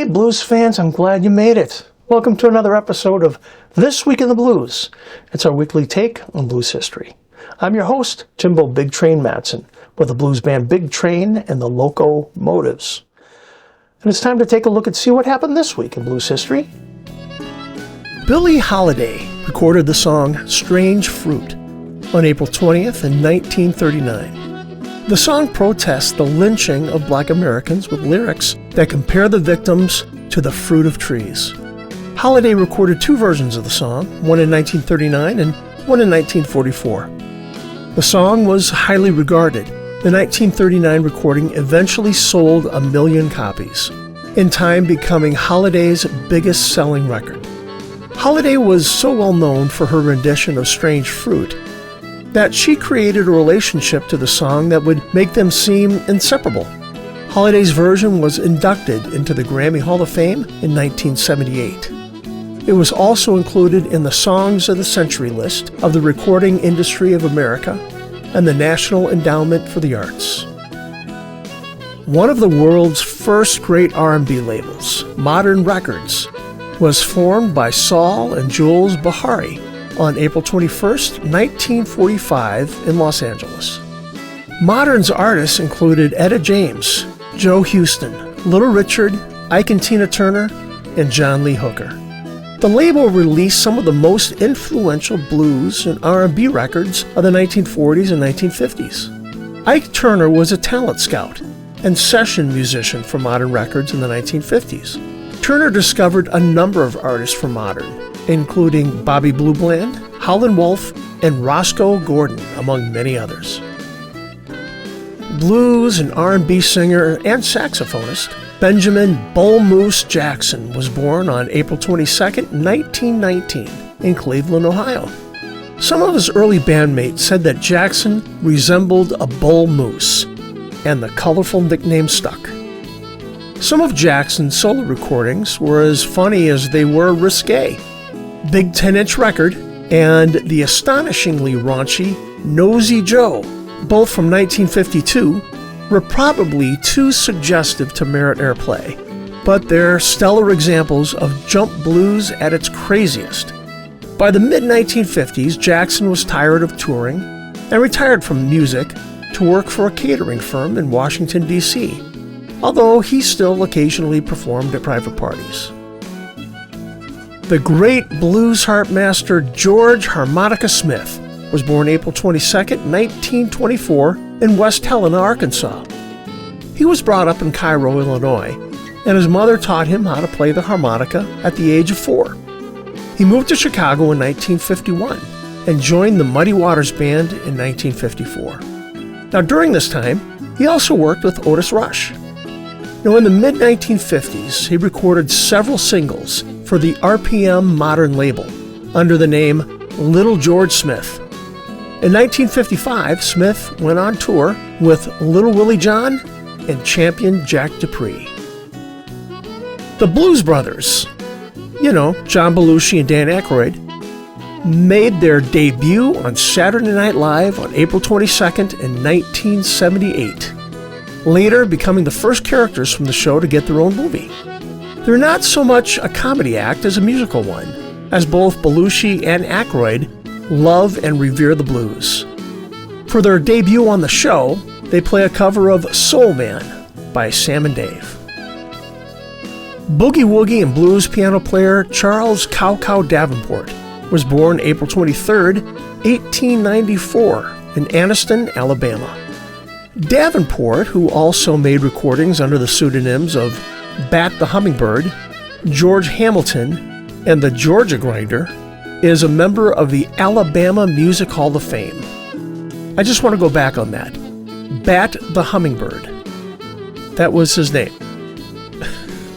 blues fans, I'm glad you made it. Welcome to another episode of This Week in the Blues. It's our weekly take on blues history. I'm your host, Jimbo Big Train Matson, with the blues band Big Train and the Locomotives. And it's time to take a look and see what happened this week in blues history. Billie Holiday recorded the song Strange Fruit on April 20th in 1939. The song protests the lynching of Black Americans with lyrics that compare the victims to the fruit of trees. Holiday recorded two versions of the song, one in 1939 and one in 1944. The song was highly regarded. The 1939 recording eventually sold 1 million copies, in time becoming Holiday's biggest selling record. Holiday was so well known for her rendition of Strange Fruit that she created a relationship to the song that would make them seem inseparable. Holiday's version was inducted into the Grammy Hall of Fame in 1978. It was also included in the Songs of the Century list of the Recording Industry of America and the National Endowment for the Arts. One of the world's first great R&B labels, Modern Records, was formed by Saul and Jules Bahari on April 21st, 1945 in Los Angeles. Modern's artists included Etta James, Joe Houston, Little Richard, Ike and Tina Turner, and John Lee Hooker. The label released some of the most influential blues and R&B records of the 1940s and 1950s. Ike Turner was a talent scout and session musician for Modern Records in the 1950s. Turner discovered a number of artists for Modern, including Bobby Blue Bland, Howlin' Wolf, and Roscoe Gordon, among many others. Blues and R&B singer and saxophonist Benjamin Bull Moose Jackson was born on April 22, 1919, in Cleveland, Ohio. Some of his early bandmates said that Jackson resembled a bull moose, and the colorful nickname stuck. Some of Jackson's solo recordings were as funny as they were risque. Big 10-inch Record and the astonishingly raunchy Nosey Joe, both from 1952, were probably too suggestive to merit airplay, but they're stellar examples of jump blues at its craziest. By the mid-1950s, Jackson was tired of touring and retired from music to work for a catering firm in Washington, D.C., although he still occasionally performed at private parties. The great blues harp master George Harmonica Smith was born April 22, 1924, in West Helena, Arkansas. He was brought up in Cairo, Illinois, and his mother taught him how to play the harmonica at the age of 4. He moved to Chicago in 1951 and joined the Muddy Waters Band in 1954. Now, during this time, he also worked with Otis Rush. Now, in the mid-1950s, he recorded several singles for the RPM Modern label under the name Little George Smith. In 1955, Smith went on tour with Little Willie John and Champion Jack Dupree. The Blues Brothers, John Belushi and Dan Aykroyd, made their debut on Saturday Night Live on April 22nd in 1978, later becoming the first characters from the show to get their own movie. They're not so much a comedy act as a musical one, as both Belushi and Aykroyd love and revere the blues. For their debut on the show, they play a cover of Soul Man by Sam and Dave. Boogie Woogie and blues piano player Charles Cow Cow Davenport was born April 23, 1894, in Anniston, Alabama. Davenport, who also made recordings under the pseudonyms of Bat the Hummingbird, George Hamilton, and the Georgia Grinder, is a member of the Alabama Music Hall of Fame. I just want to go back on that. Bat the Hummingbird. That was his name.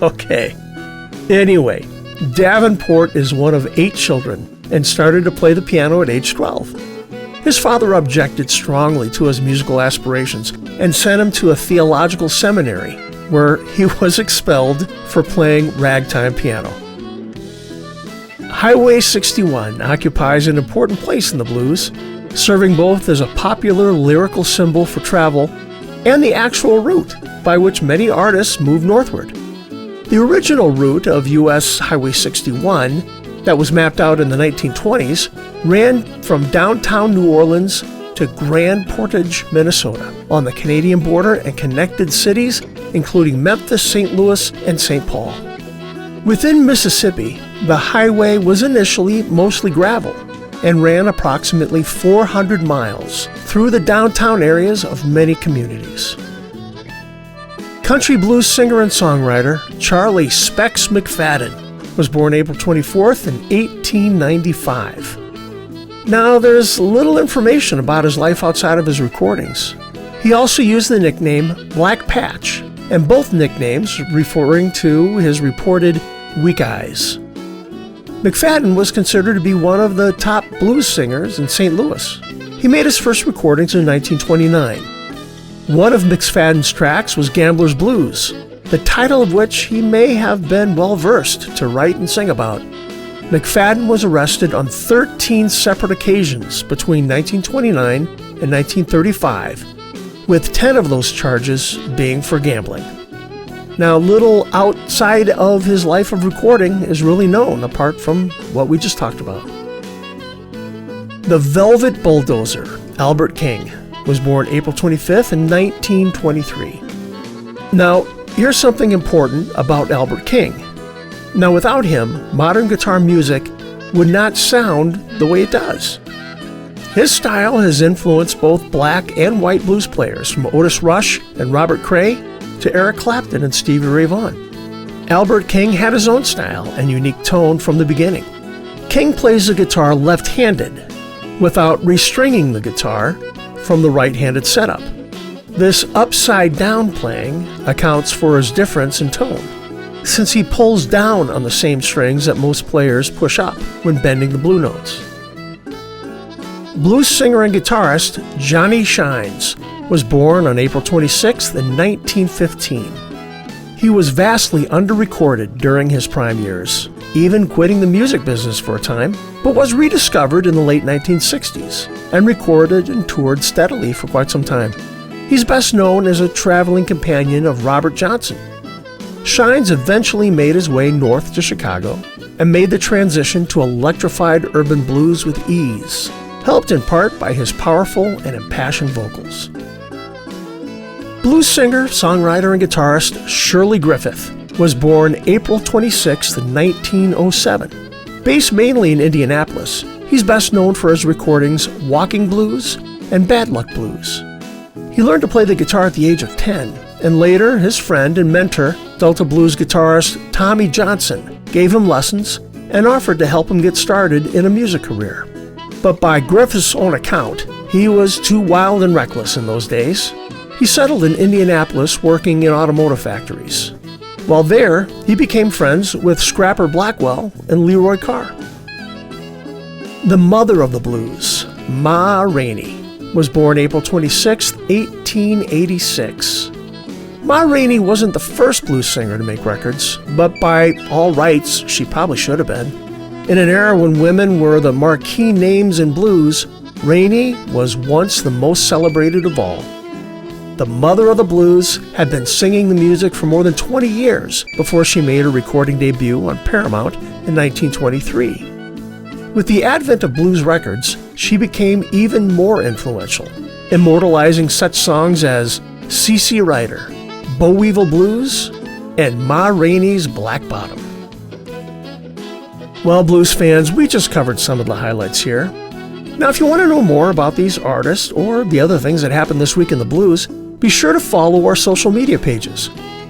Okay. Anyway, Davenport is one of 8 children and started to play the piano at age 12. His father objected strongly to his musical aspirations and sent him to a theological seminary where he was expelled for playing ragtime piano. Highway 61 occupies an important place in the blues, serving both as a popular lyrical symbol for travel and the actual route by which many artists move northward. The original route of U.S. Highway 61 that was mapped out in the 1920s ran from downtown New Orleans to Grand Portage, Minnesota, on the Canadian border, and connected cities including Memphis, St. Louis, and St. Paul. Within Mississippi, the highway was initially mostly gravel and ran approximately 400 miles through the downtown areas of many communities. Country blues singer and songwriter Charlie Specs McFadden was born April 24th in 1895. Now, there's little information about his life outside of his recordings. He also used the nickname Black Patch, and both nicknames referring to his reported weak eyes. McFadden was considered to be one of the top blues singers in St. Louis. He made his first recordings in 1929. One of McFadden's tracks was Gambler's Blues, the title of which he may have been well-versed to write and sing about. McFadden was arrested on 13 separate occasions between 1929 and 1935, with 10 of those charges being for gambling. Now, little outside of his life of recording is really known apart from what we just talked about. The Velvet Bulldozer, Albert King, was born April 25th in 1923. Now, here's something important about Albert King. Now, without him, modern guitar music would not sound the way it does. His style has influenced both black and white blues players, from Otis Rush and Robert Cray to Eric Clapton and Stevie Ray Vaughan. Albert King had his own style and unique tone from the beginning. King plays the guitar left-handed, without restringing the guitar from the right-handed setup. This upside-down playing accounts for his difference in tone, since he pulls down on the same strings that most players push up when bending the blue notes. Blues singer and guitarist Johnny Shines was born on April 26th in 1915. He was vastly under-recorded during his prime years, even quitting the music business for a time, but was rediscovered in the late 1960s and recorded and toured steadily for quite some time. He's best known as a traveling companion of Robert Johnson. Shines eventually made his way north to Chicago and made the transition to electrified urban blues with ease, helped in part by his powerful and impassioned vocals. Blues singer, songwriter, and guitarist Shirley Griffith was born April 26, 1907. Based mainly in Indianapolis, he's best known for his recordings Walking Blues and Bad Luck Blues. He learned to play the guitar at the age of 10, and later his friend and mentor, Delta blues guitarist Tommy Johnson, gave him lessons and offered to help him get started in a music career. But by Griffith's own account, he was too wild and reckless in those days. He settled in Indianapolis working in automotive factories. While there, he became friends with Scrapper Blackwell and Leroy Carr. The mother of the blues, Ma Rainey, was born April 26, 1886. Ma Rainey wasn't the first blues singer to make records, but by all rights, she probably should have been. In an era when women were the marquee names in blues, Rainey was once the most celebrated of all. The mother of the blues had been singing the music for more than 20 years before she made her recording debut on Paramount in 1923. With the advent of blues records, she became even more influential, immortalizing such songs as C.C. Rider, Boll Weevil Blues, and Ma Rainey's Black Bottom. Well, blues fans, we just covered some of the highlights here. Now, if you want to know more about these artists or the other things that happened this week in the blues, be sure to follow our social media pages,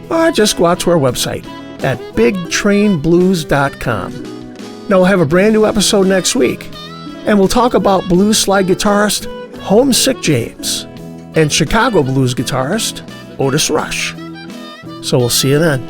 or just go out to our website at bigtrainblues.com. Now, we'll have a brand new episode next week, and we'll talk about blues slide guitarist Homesick James and Chicago blues guitarist Otis Rush. So we'll see you then.